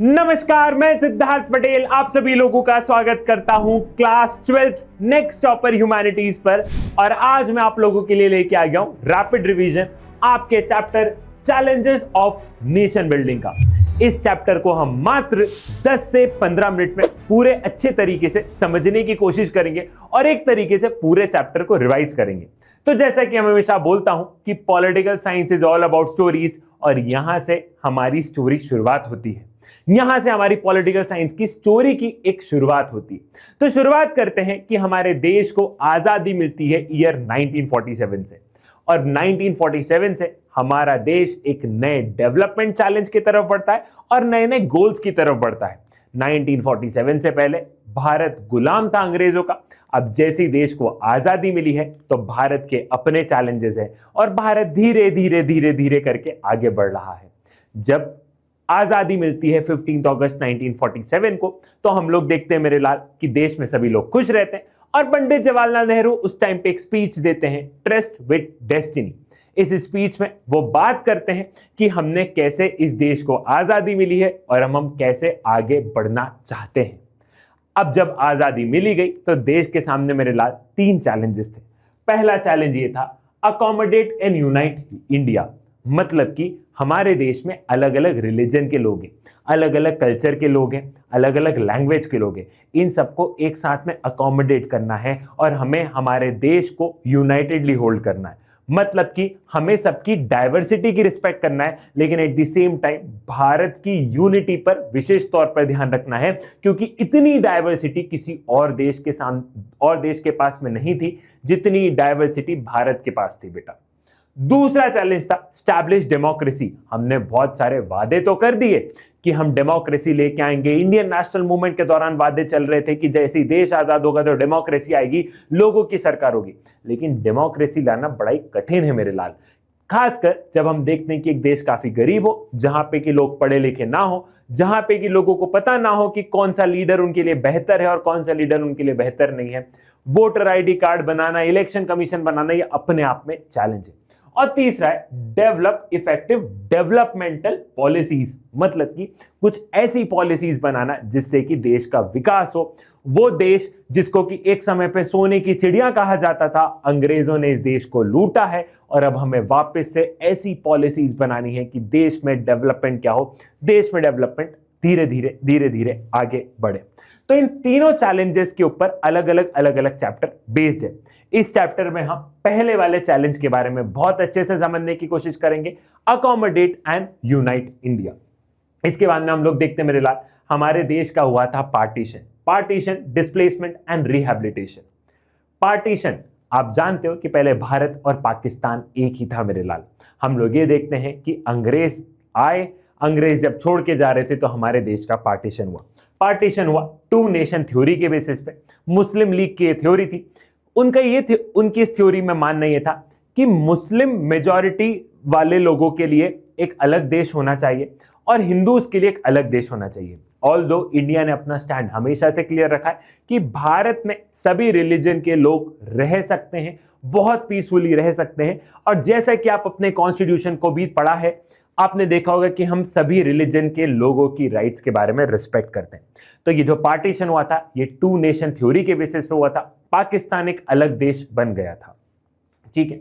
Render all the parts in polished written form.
नमस्कार, मैं सिद्धार्थ पटेल आप सभी लोगों का स्वागत करता हूं क्लास 12 नेक्स्ट टॉपर ह्यूमैनिटीज पर। और आज मैं आप लोगों के लिए लेके आ गया हूं रैपिड रिवीजन आपके chapter challenges of nation building का। इस चैप्टर को हम मात्र 10 से 15 मिनट में पूरे अच्छे तरीके से समझने की कोशिश करेंगे और एक तरीके से पूरे चैप्टर को रिवाइज करेंगे। तो जैसा कि मैं हमेशा बोलता हूं कि political science is all about stories, और यहां से हमारी स्टोरी शुरुआत होती है। यहां से हमारी पॉलिटिकल साइंस की स्टोरी की एक शुरुआत होती है। तो शुरुआत करते हैं कि हमारे देश को आजादी मिलती है ईयर 1947 से, और 1947 से हमारा देश एक नए डेवलपमेंट चैलेंज की तरफ बढ़ता है और नए नए गोल्स की तरफ बढ़ता है। 1947 से पहले भारत गुलाम था अंग्रेजों का। अब जैसे ही देश को आजादी मिली है तो भारत के अपने चैलेंजेस हैं और भारत धीरे धीरे धीरे धीरे करके आगे बढ़ रहा है। जब आजादी मिलती है 15 अगस्त 1947 को, तो हम लोग देखते हैं मेरे लाल कि देश में सभी लोग खुश रहते हैं और पंडित जवाहरलाल नेहरू उस टाइम पे एक स्पीच देते हैं, ट्रस्ट विद डेस्टिनी। इस स्पीच में वो बात करते हैं कि हमने कैसे इस देश को आजादी मिली है और हम कैसे आगे बढ़ना चाहते हैं। अब जब आजादी मिली गई तो देश के सामने मेरे लाल 3 चैलेंजेस थे। पहला चैलेंज ये था, अकोमोडेट एंड यूनाइट इंडिया। मतलब कि हमारे देश में अलग अलग रिलीजन के लोग हैं, अलग अलग कल्चर के लोग हैं, अलग अलग लैंग्वेज के लोग हैं। इन सबको एक साथ में अकोमोडेट करना है और हमें हमारे देश को यूनाइटेडली होल्ड करना है। मतलब कि हमें सबकी डाइवर्सिटी की रिस्पेक्ट करना है, लेकिन at the same time Bharat की यूनिटी पर विशेष तौर पर ध्यान रखना है, क्योंकि इतनी डाइवर्सिटी किसी और देश के पास में नहीं थी जितनी डाइवर्सिटी भारत के पास थी बेटा। दूसरा चैलेंज था स्टैब्लिश डेमोक्रेसी। हमने बहुत सारे वादे तो कर दिए कि हम डेमोक्रेसी लेके आएंगे। इंडियन नेशनल मूवमेंट के दौरान वादे चल रहे थे कि जैसे ही देश आजाद होगा तो डेमोक्रेसी आएगी, लोगों की सरकार होगी। लेकिन डेमोक्रेसी लाना बड़ा ही कठिन है मेरे लाल, खासकर जब हम देखते हैं कि एक देश काफी गरीब हो, जहां पे कि लोग पढ़े लिखे ना हो, जहां पे कि लोगों को पता ना हो कि कौन सा लीडर उनके लिए बेहतर है और कौन सा लीडर उनके लिए बेहतर नहीं है। वोटर आईडी कार्ड बनाना, इलेक्शन कमीशन बनाना, ये अपने आप में चैलेंज है। और तीसरा है डेवलप इफेक्टिव डेवलपमेंटल पॉलिसीज। मतलब कि कुछ ऐसी पॉलिसीज बनाना जिससे कि देश का विकास हो। वो देश जिसको कि एक समय पे सोने की चिड़िया कहा जाता था, अंग्रेजों ने इस देश को लूटा है और अब हमें वापस से ऐसी पॉलिसीज बनानी है कि देश में डेवलपमेंट क्या हो, देश में डेवलपमेंट धीरे धीरे आगे बढ़े। तो इन तीनों चैलेंजेस के ऊपर अलग अलग चैप्टर बेस्ड है। इस चैप्टर में हम पहले वाले चैलेंज के बारे में बहुत अच्छे से समझने की कोशिश करेंगे, अकोमोडेट एंड यूनाइट इंडिया। इसके बाद में हम लोग देखते हैं मेरे लाल, हमारे देश का हुआ था partition, displacement and rehabilitation. Partition, आप जानते हो कि पहले भारत और पाकिस्तान एक ही था मेरे लाल। हम लोग ये देखते हैं कि अंग्रेज आए, अंग्रेज जब छोड़ के जा रहे थे तो हमारे देश का पार्टीशन हुआ 2 नेशन थ्योरी के बेसिस पे। मुस्लिम लीग की थ्योरी थी, उनकी इस थ्योरी में मानना यह था कि मुस्लिम मेजॉरिटी वाले लोगों के लिए एक अलग देश होना चाहिए और हिंदूज के लिए एक अलग देश होना चाहिए। ऑल्दो इंडिया ने अपना स्टैंड हमेशा से क्लियर रखा है कि भारत में सभी रिलीजन के लोग रह सकते हैं, बहुत पीसफुली रह सकते हैं। और जैसा कि आप अपने कॉन्स्टिट्यूशन को भी पढ़ा है, आपने देखा होगा कि हम सभी रिलीजन के लोगों की राइट्स के बारे में रिस्पेक्ट करते हैं। तो ये जो पार्टीशन हुआ था, ये 2 नेशन थ्योरी के बेसिस पे हुआ था। पाकिस्तान एक अलग देश बन गया था, ठीक है।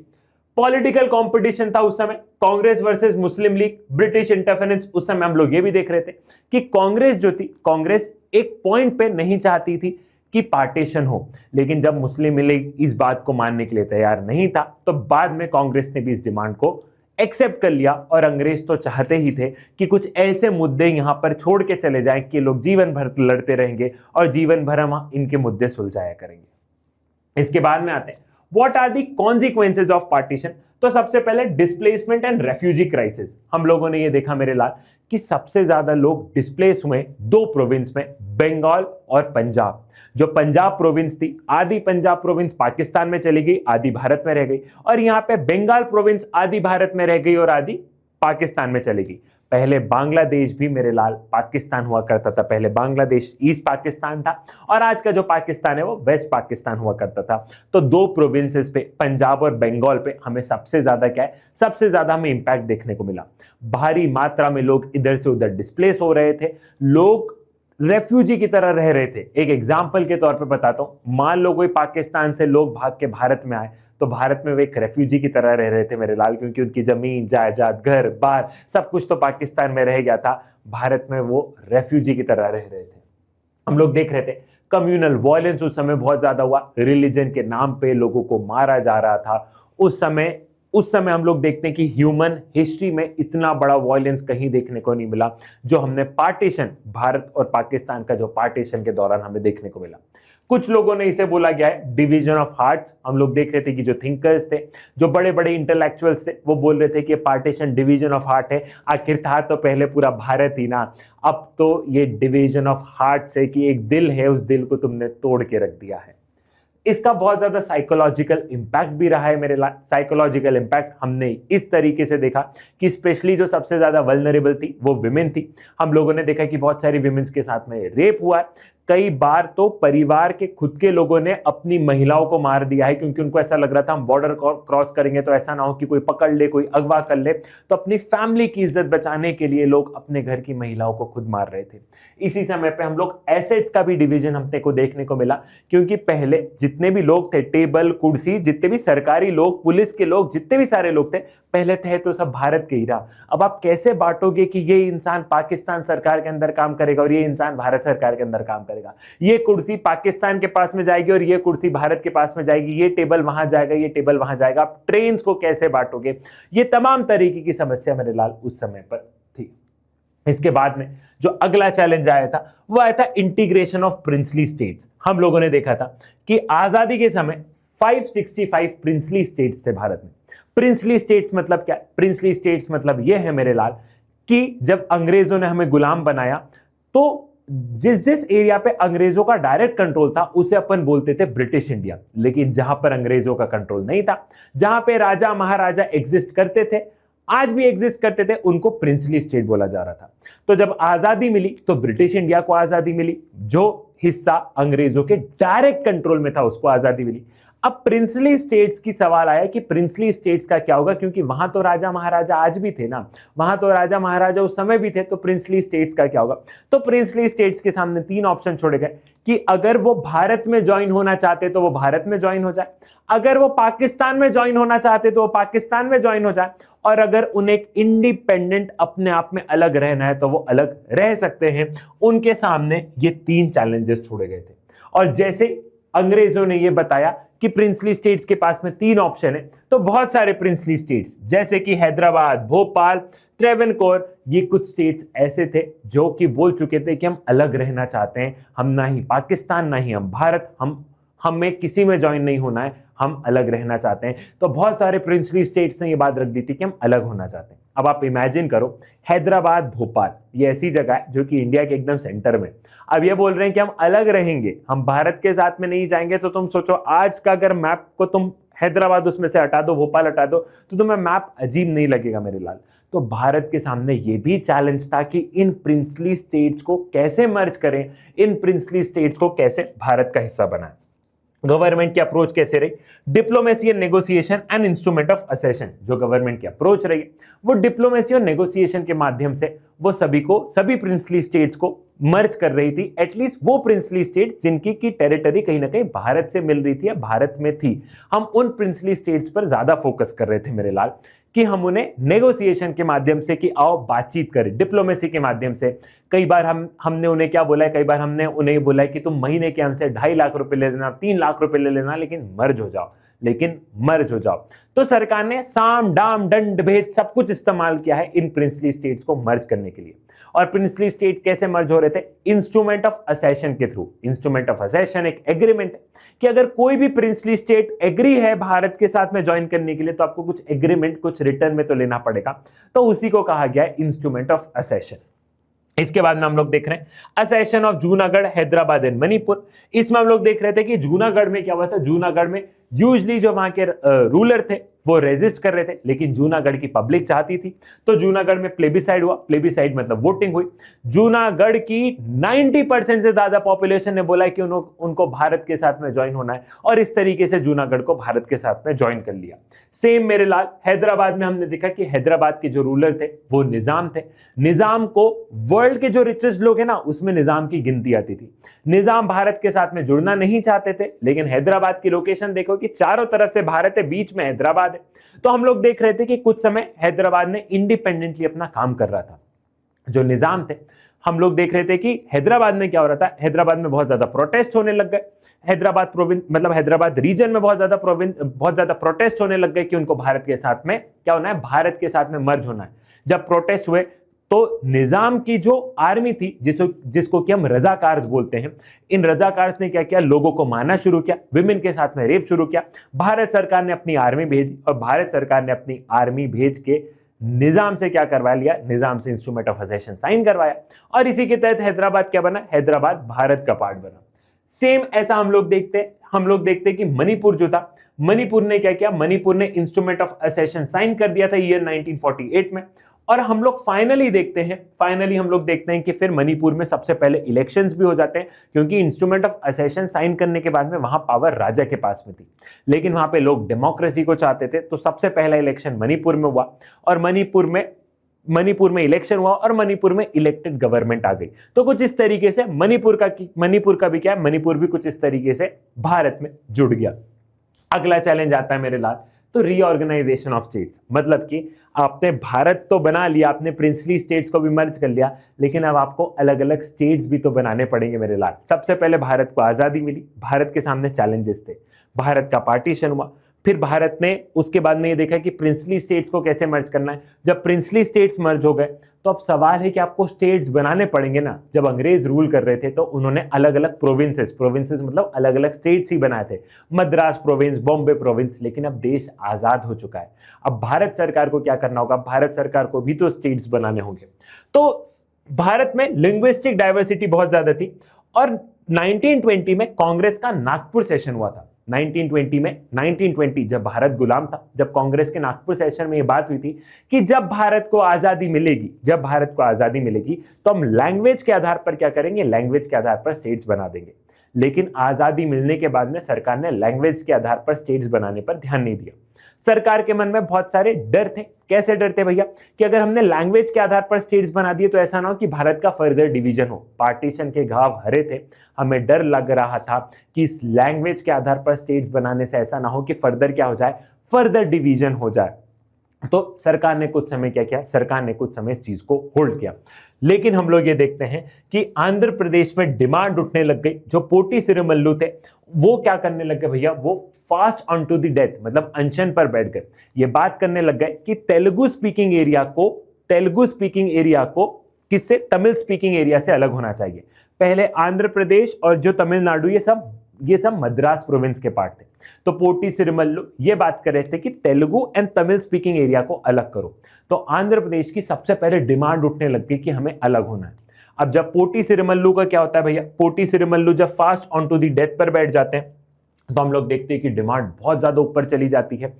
पॉलिटिकल कंपटीशन था उस समय, कांग्रेस वर्सेस मुस्लिम लीग, ब्रिटिश इंटरफेरेंस। उस समय हम लोग ये भी देख रहे थे कि कांग्रेस जो थी, कांग्रेस एक पॉइंट पे नहीं चाहती थी कि पार्टीशन हो, लेकिन जब मुस्लिम लीग इस बात को मानने के लिए तैयार नहीं था तो बाद में कांग्रेस ने भी इस डिमांड को एक्सेप्ट कर लिया। और अंग्रेज तो चाहते ही थे कि कुछ ऐसे मुद्दे यहां पर छोड़ के चले जाएं कि लोग जीवन भर लड़ते रहेंगे और जीवन भर हम इनके मुद्दे सुलझाया करेंगे। इसके बाद में आते हैं what are the consequences of partition. तो सबसे पहले डिस्प्लेसमेंट एंड रेफ्यूजी क्राइसिस। हम लोगों ने ये देखा मेरे लाल कि सबसे ज्यादा लोग डिस्प्लेस हुए 2 प्रोविंस में, बंगाल और पंजाब। जो पंजाब प्रोविंस थी, आधी पंजाब प्रोविंस पाकिस्तान में चली गई, आधी भारत में रह गई। और यहां पे बंगाल प्रोविंस आधी भारत में रह गई और आधी पाकिस्तान में चली गई। पहले बांग्लादेश भी मेरे लाल पाकिस्तान हुआ करता था। पहले बांग्लादेश ईस्ट पाकिस्तान था और आज का जो पाकिस्तान है वो वेस्ट पाकिस्तान हुआ करता था। तो दो प्रोविंसेस पे, पंजाब और बंगाल पे हमें सबसे ज्यादा क्या है, सबसे ज्यादा हमें इंपैक्ट देखने को मिला। भारी मात्रा में लोग इधर से उधर डिस्प्लेस हो रहे थे, लोग रेफ्यूजी की तरह रह रहे थे। एक एग्जाम्पल के तौर पे बताता हूं, मान लो कोई पाकिस्तान से लोग भाग के भारत में आए, तो भारत में वे एक रेफ्यूजी की तरह रह रहे थे मेरे लाल, क्योंकि उनकी जमीन जायदाद घर बार सब कुछ तो पाकिस्तान में रह गया था, भारत में वो रेफ्यूजी की तरह रह रहे थे। हम लोग देख रहे थे कम्युनल वायलेंस उस समय बहुत ज्यादा हुआ, रिलीजन के नाम पे लोगों को मारा जा रहा था। उस समय हम लोग देखते हैं कि ह्यूमन हिस्ट्री में इतना बड़ा वायलेंस कहीं देखने को नहीं मिला जो हमने पार्टीशन, भारत और पाकिस्तान का जो पार्टीशन के दौरान हमें देखने को मिला। कुछ लोगों ने इसे बोला गया है डिवीजन ऑफ हार्ट्स। हम लोग देख रहे थे कि जो थिंकर्स थे, जो बड़े बड़े इंटेलेक्चुअल्स थे, वो बोल रहे थे कि ये पार्टीशन डिवीजन ऑफ हार्ट है। आखिर था तो पहले पूरा भारत ही ना, अब तो ये डिवीजन ऑफ हार्ट्स है कि एक दिल है, उस दिल को तुमने तोड़ के रख दिया है। इसका बहुत ज्यादा साइकोलॉजिकल इंपैक्ट भी रहा है मेरे साइकोलॉजिकल इंपैक्ट हमने इस तरीके से देखा कि स्पेशली जो सबसे ज्यादा वल्नरेबल थी वो विमेन थी। हम लोगों ने देखा कि बहुत सारी विमेन्स के साथ में रेप हुआ है। कई बार तो परिवार के खुद के लोगों ने अपनी महिलाओं को मार दिया है, क्योंकि उनको ऐसा लग रहा था हम बॉर्डर क्रॉस करेंगे तो ऐसा ना हो कि कोई पकड़ ले, कोई अगवा कर ले, तो अपनी फैमिली की इज्जत बचाने के लिए लोग अपने घर की महिलाओं को खुद मार रहे थे। इसी समय पे हम लोग एसेट्स का भी डिवीजन हमने को देखने को मिला, क्योंकि पहले जितने भी लोग थे, टेबल कुर्सी, जितने भी सरकारी लोग, पुलिस के लोग, जितने भी सारे लोग थे, पहले थे तो सब भारत के ही रहा। अब आप कैसे बांटोगे कि ये इंसान पाकिस्तान सरकार के अंदर काम करेगा और ये इंसान भारत सरकार के अंदर काम करेगा, ये कुर्सी पाकिस्तान के पास में जाएगी और ये कुर्सी भारत के पास में जाएगी, ये टेबल वहां जाएगा, ये टेबल वहां जाएगा, आप ट्रेन को कैसे बांटोगे? ये तमाम तरीके की समस्या मेरे लाल उस समय पर थी। इसके बाद में जो अगला चैलेंज आया था वो आया था इंटीग्रेशन ऑफ प्रिंसली स्टेट्स। हम लोगों ने देखा था कि आजादी के समय 565 प्रिंसली स्टेट्स थे भारत में। प्रिंसली स्टेट्स मतलब क्या? प्रिंसली स्टेट्स मतलब यह है मेरे लाल कि जब अंग्रेजों ने हमें गुलाम बनाया तो जिस जिस एरिया पे अंग्रेजों का डायरेक्ट कंट्रोल था उसे अपन बोलते थे ब्रिटिश इंडिया। लेकिन जहां पर अंग्रेजों का कंट्रोल नहीं था, जहां पे राजा महाराजा एग्जिस्ट करते थे, आज भी एग्जिस्ट करते थे, उनको प्रिंसली स्टेट बोला जा रहा था। तो जब आजादी मिली तो ब्रिटिश इंडिया को आजादी मिली, जो हिस्सा अंग्रेजों के डायरेक्ट कंट्रोल में था उसको आजादी मिली। अब प्रिंसली स्टेट्स की सवाल आया कि प्रिंसली स्टेट्स का क्या होगा, क्योंकि वहां तो राजा महाराजा आज भी थे ना, वहां तो राजा महाराजा उस समय भी थे, तो प्रिंसली स्टेट्स का क्या होगा? तो प्रिंसली स्टेट्स के सामने तीन ऑप्शन छोड़े गए कि अगर वो भारत में ज्वाइन होना चाहते तो वो भारत में ज्वाइन हो जाए, अगर वो पाकिस्तान में ज्वाइन होना चाहते तो वो पाकिस्तान में ज्वाइन हो जाए, और अगर उन्हें एक इंडिपेंडेंट अपने आप में अलग रहना है तो वो अलग रह सकते हैं। उनके सामने ये तीन चैलेंजेस छोड़े गए थे। और जैसे अंग्रेजों ने ये बताया कि प्रिंसली स्टेट्स के पास में तीन ऑप्शन है, तो बहुत सारे प्रिंसली स्टेट्स जैसे कि हैदराबाद, भोपाल, ट्रेवनकोर, ये कुछ स्टेट्स ऐसे थे जो कि बोल चुके थे कि हम अलग रहना चाहते हैं, हम ना ही पाकिस्तान ना ही हम भारत, हमें किसी में ज्वाइन नहीं होना है, हम अलग रहना चाहते हैं। तो बहुत सारे प्रिंसली स्टेट्स ने ये बात रख दी थी कि हम अलग होना चाहते हैं। अब आप इमेजिन करो, हैदराबाद, भोपाल, ये ऐसी जगह है जो कि इंडिया के एकदम सेंटर में। अब ये बोल रहे हैं कि हम अलग रहेंगे, हम भारत के साथ में नहीं जाएंगे। तो तुम सोचो, आज का अगर मैप को तुम हैदराबाद उसमें से हटा दो, भोपाल हटा दो, तो तुम्हें मैप अजीब नहीं लगेगा मेरे लाल। तो भारत के सामने ये भी चैलेंज था कि इन प्रिंसली स्टेट्स को कैसे मर्ज करें, इन प्रिंसली स्टेट्स को कैसे भारत का हिस्सा बनाएं। गवर्नमेंट की अप्रोच कैसे रही? Diplomacy and negotiation and instrument of accession. जो गवर्नमेंट की अप्रोच रही वो डिप्लोमेसी और नेगोशिएशन के माध्यम से वो सभी प्रिंसली स्टेट्स को मर्ज कर रही थी। एटलीस्ट वो प्रिंसली स्टेट जिनकी की टेरिटरी कहीं ना कहीं भारत से मिल रही थी या भारत में थी, हम उन प्रिंसली स्टेट्स पर ज्यादा फोकस कर रहे थे मेरे लाल, कि हम उन्हें नेगोशिएशन के माध्यम से कि आओ बातचीत करें, डिप्लोमेसी के माध्यम से। कई बार हमने उन्हें क्या बोला है, कई बार हमने उन्हें बोला है कि तुम महीने के हमसे 2.5 लाख रुपए ले लेना, 3 लाख रुपए ले लेना, लेकिन मर्ज हो जाओ। तो सरकार ने साम दाम दंड भेद सब कुछ इस्तेमाल किया है इन प्रिंसली स्टेट्स को मर्ज करने के लिए। और प्रिंसली स्टेट कैसे मर्ज हो रहे थे? इंस्ट्रूमेंट ऑफ असेशन के थ्रू। इंस्ट्रूमेंट ऑफ असेशन एक एग्रीमेंट है कि अगर कोई भी प्रिंसली स्टेट एग्री है भारत के साथ में ज्वाइन करने के लिए तो आपको कुछ एग्रीमेंट, कुछ रिटर्न में तो लेना पड़ेगा। तो उसी को कहा गया है इंस्ट्रूमेंट ऑफ असेशन। इसके बाद में हम लोग देख रहे हैं असेशन ऑफ जूनागढ़, हैदराबाद एंड मणिपुर। इसमें हम लोग देख रहे थे कि जूनागढ़ में क्या हुआ था, जूनागढ़ में यूजली जो वहां के रूलर थे वो रेजिस्ट कर रहे थे, लेकिन जूनागढ़ की पब्लिक चाहती थी। तो जूनागढ़ में प्लेबिसाइड हुआ, प्लेबिसाइड मतलब वोटिंग हुई। जूनागढ़ की 90% से ज्यादा पॉपुलेशन ने बोला कि उनको भारत के साथ में ज्वाइन होना है, और इस तरीके से जूनागढ़ को भारत के साथ में ज्वाइन कर लिया। सेम मेरे लाल हैदराबाद में हमने देखा कि हैदराबाद के जो रूलर थे वो निजाम थे। निजाम को वर्ल्ड के जो रिचेस्ट लोग हैं ना, उसमें निजाम की गिनती आती थी। निजाम भारत के साथ में जुड़ना नहीं चाहते थे, लेकिन हैदराबाद की लोकेशन देखो कि चारों तरफ से भारत है, बीच में हैदराबाद है। तो हम लोग देख रहे थे कि कुछ समय हैदराबाद ने इंडिपेंडेंटली अपना काम कर रहा था। जो निजाम थे, हम लोग देख रहे थे कि हैदराबाद में क्या हो रहा था, हैदराबाद में बहुत ज्यादा प्रोटेस्ट होने लग गए। हैदराबाद प्रोविंस मतलब हैदराबाद रीजन में बहुत ज्यादा प्रोटेस्ट होने लग गए कि उनको भारत के साथ में क्या होना है, भारत के साथ में मर्ज होना है। जब प्रोटेस्ट हुए तो निजाम की जो आर्मी थी, जिसको कि हम रजाकार्स बोलते हैं, इन रजाकार्स ने क्या किया, लोगों को मारना शुरू किया, विमेन के साथ में रेप शुरू किया। भारत सरकार ने अपनी आर्मी भेजी, और भारत सरकार ने अपनी आर्मी भेज के निजाम से क्या करवा लिया, निजाम से इंस्ट्रूमेंट ऑफ असेशन साइन करवाया, और इसी के तहत हैदराबाद क्या बना, हैदराबाद भारत का पार्ट बना। सेम ऐसा हम लोग देखते कि मणिपुर जो था, मणिपुर ने क्या किया, मणिपुर ने इंस्ट्रूमेंट ऑफ असेशन साइन कर दिया था ईयर 1948 में। और हम लोग फाइनली देखते हैं कि फिर मणिपुर में सबसे पहले इलेक्शंस भी हो जाते हैं, क्योंकि इंस्ट्रूमेंट ऑफ असेशन साइन करने के बाद में वहां पावर राजा के पास में थी, लेकिन वहां पे लोग डेमोक्रेसी को चाहते थे। तो सबसे पहला इलेक्शन मणिपुर में हुआ, और मणिपुर में इलेक्शन हुआ, और मणिपुर में इलेक्टेड गवर्नमेंट आ गई। तो कुछ इस तरीके से मणिपुर का भी क्या है, मणिपुर भी कुछ इस तरीके से भारत में जुड़ गया। अगला चैलेंज आता है मेरे लाल, तो रीऑर्गेनाइजेशन ऑफ स्टेट्स, मतलब कि आपने भारत तो बना लिया, आपने प्रिंसली स्टेट्स को भी मर्ज कर लिया, लेकिन अब आपको अलग अलग स्टेट्स भी तो बनाने पड़ेंगे मेरे लाल। सबसे पहले भारत को आजादी मिली, भारत के सामने चैलेंजेस थे, भारत का पार्टीशन हुआ, फिर भारत ने उसके बाद में ये देखा कि प्रिंसली स्टेट्स को कैसे मर्ज करना है। जब प्रिंसली स्टेट्स मर्ज हो गए, तो अब सवाल है कि आपको स्टेट्स बनाने पड़ेंगे ना। जब अंग्रेज रूल कर रहे थे तो उन्होंने अलग अलग प्रोविंसेस मतलब अलग अलग स्टेट्स ही बनाए थे, मद्रास प्रोविंस, बॉम्बे प्रोविंस। लेकिन अब देश आजाद हो चुका है, अब भारत सरकार को क्या करना होगा, भारत सरकार को भी तो स्टेट्स बनाने होंगे। तो भारत में लिंग्विस्टिक डाइवर्सिटी बहुत ज्यादा थी, और 1920 में कांग्रेस का नागपुर सेशन हुआ था। 1920 जब भारत गुलाम था, जब कांग्रेस के नागपुर सेशन में ये बात हुई थी कि जब भारत को आजादी मिलेगी तो हम लैंग्वेज के आधार पर क्या करेंगे, लैंग्वेज के आधार पर स्टेट्स बना देंगे। लेकिन आजादी मिलने के बाद में सरकार ने लैंग्वेज के आधार पर स्टेट्स बनाने पर ध्यान नहीं दिया। सरकार के मन में बहुत सारे डर थे। कैसे डर थे भैया, कि अगर हमने लैंग्वेज के आधार पर स्टेट्स बना दिए तो ऐसा ना हो कि भारत का फर्दर डिवीजन हो। पार्टीशन के घाव हरे थे, हमें डर लग रहा था कि इस लैंग्वेज के आधार पर स्टेट्स बनाने से ऐसा ना हो कि फर्दर क्या हो जाए, फर्दर डिवीजन हो जाए। तो सरकार ने कुछ समय क्या किया, सरकार ने कुछ समय इस चीज को होल्ड किया। लेकिन हम लोग ये देखते हैं कि आंध्र प्रदेश में डिमांड उठने लग गई। जो पोटी श्रीरामुलु थे वो क्या करने लग गए भैया, वो fast on to the death मतलब अनशन पर बैठ गए। ये बात करने लग गए कि तेलुगु स्पीकिंग एरिया को किससे, तमिल स्पीकिंग एरिया से अलग होना चाहिए। पहले आंध्र प्रदेश और जो तमिलनाडु ये सब मद्रास प्रोविंस के पार्ट थे। तो पोटी श्रीरामुलु ये बात कर रहे थे कि Telugu and Tamil speaking area को अलग करो। तो आंध्र प्रदेश की सबसे पहले डिमांड उठने लग गई कि हमें अलग होना है। अब जब पोटी श्रीरामुलु का क्या होता है भैया, पोटी श्रीरामुलु जब fast on to the death पर बैठ जाते हैं तो हम लोग देखते हैं कि डिमांड बहुत ज्यादा ऊपर चली जाती है।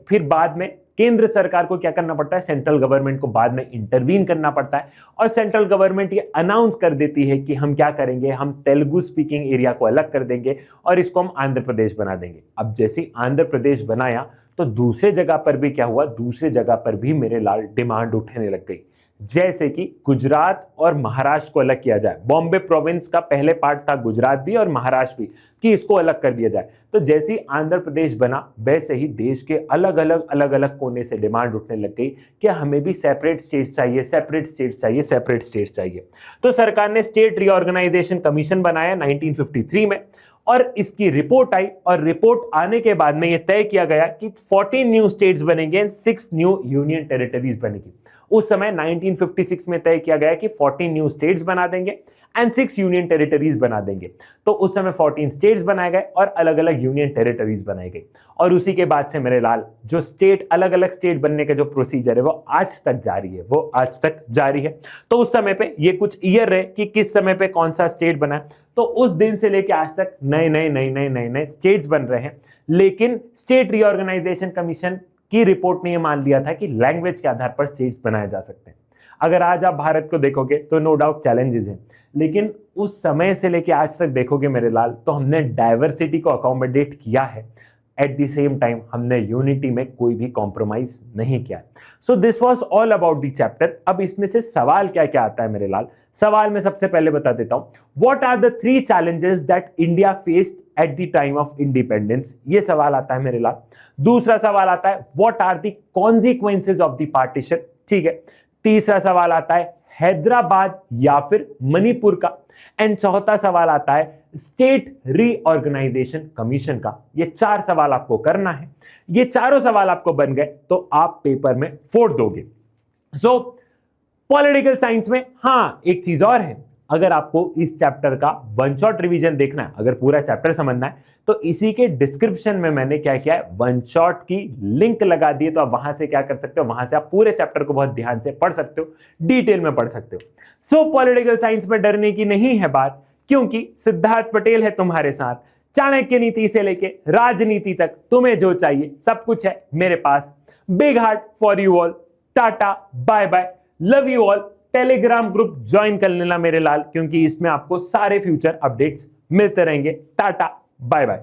फिर बाद में केंद्र सरकार को क्या करना पड़ता है, सेंट्रल गवर्नमेंट को बाद में इंटरवीन करना पड़ता है, और सेंट्रल गवर्नमेंट ये अनाउंस कर देती है कि हम क्या करेंगे, हम तेलुगु स्पीकिंग एरिया को अलग कर देंगे और इसको हम आंध्र प्रदेश बना देंगे। अब जैसे ही आंध्र प्रदेश बनाया तो दूसरे जगह पर भी क्या हुआ, दूसरे जगह पर भी मेरे लाल डिमांड उठने लग गई। जैसे कि गुजरात और महाराष्ट्र को अलग किया जाए। बॉम्बे प्रोविंस का पहले पार्ट था गुजरात भी और महाराष्ट्र भी, कि इसको अलग कर दिया जाए। तो जैसे ही आंध्र प्रदेश बना वैसे ही देश के अलग अलग कोने से डिमांड उठने लग गई कि हमें भी सेपरेट स्टेट्स चाहिए। तो सरकार ने स्टेट रीऑर्गेनाइजेशन कमीशन बनाया 1953 में, और इसकी रिपोर्ट आई, और रिपोर्ट आने के बाद में यह तय किया गया कि 14 न्यू स्टेट्स बनेंगे, 6 न्यू यूनियन टेरिटरीज बनेगी। उस समय 1956 में तय किया गया कि 14 न्यू स्टेट्स बना देंगे एंड 6 यूनियन टेरिटरीज बना देंगे। तो उस समय 14 स्टेट्स बनाए गए और अलग अलग यूनियन टेरिटरीज बनाई गई। और उसी के बाद से मेरे लाल जो स्टेट अलग अलग स्टेट बनने का जो प्रोसीजर है वो आज तक जारी है। तो उस समय पे ये कुछ ईयर रहे कि किस समय पे कौन सा स्टेट बना, तो उस दिन से लेके आज तक नए स्टेट्स बन रहे हैं। लेकिन स्टेट रीऑर्गेनाइजेशन कमीशन की रिपोर्ट ने यह मान लिया था कि लैंग्वेज के आधार पर स्टेट्स बनाए जा सकते हैं। अगर आज आप भारत को देखोगे तो नो डाउट चैलेंजेस हैं, लेकिन उस समय से लेके आज तक देखोगे मेरे लाल तो हमने डाइवर्सिटी को अकोमोडेट किया है। एट द सेम टाइम हमने यूनिटी में कोई भी कॉम्प्रोमाइज नहीं किया। So this was all about the chapter. अब इसमें से सवाल क्या क्या आता है मेरे लाल, सवाल में सबसे पहले बता देता हूं, what are the 3 challenges that India faced at the time of independence, ये सवाल आता है मेरे लाल। दूसरा सवाल आता है what are the consequences of the partition, ठीक है। तीसरा सवाल आता है हैदराबाद या फिर मणिपुर का, एंड चौथा सवाल आता है स्टेट रीऑर्गेनाइजेशन कमीशन का। ये 4 सवाल आपको करना है। ये चारों सवाल आपको बन गए तो आप पेपर में फोड़ दोगे। सो पॉलिटिकल साइंस में हाँ एक चीज और है, अगर आपको इस चैप्टर का वन शॉट रिवीजन देखना है, अगर पूरा चैप्टर समझना है, तो इसी के डिस्क्रिप्शन में मैंने क्या किया है, वन शॉट की लिंक लगा दी है। तो आप वहां से क्या कर सकते हो, वहां से आप पूरे चैप्टर को बहुत ध्यान से पढ़ सकते हो, डिटेल में पढ़ सकते हो। सो पॉलिटिकल साइंस में डरने की नहीं है बात, क्योंकि सिद्धार्थ पटेल है तुम्हारे साथ। चाणक्य नीति से लेके राजनीति तक तुम्हें जो चाहिए सब कुछ है मेरे पास। Big heart for you all, tata bye bye, love you all. Telegram group join कर लेना मेरे लाल, क्योंकि इसमें आपको सारे फ्यूचर अपडेट्स मिलते रहेंगे। Tata bye bye.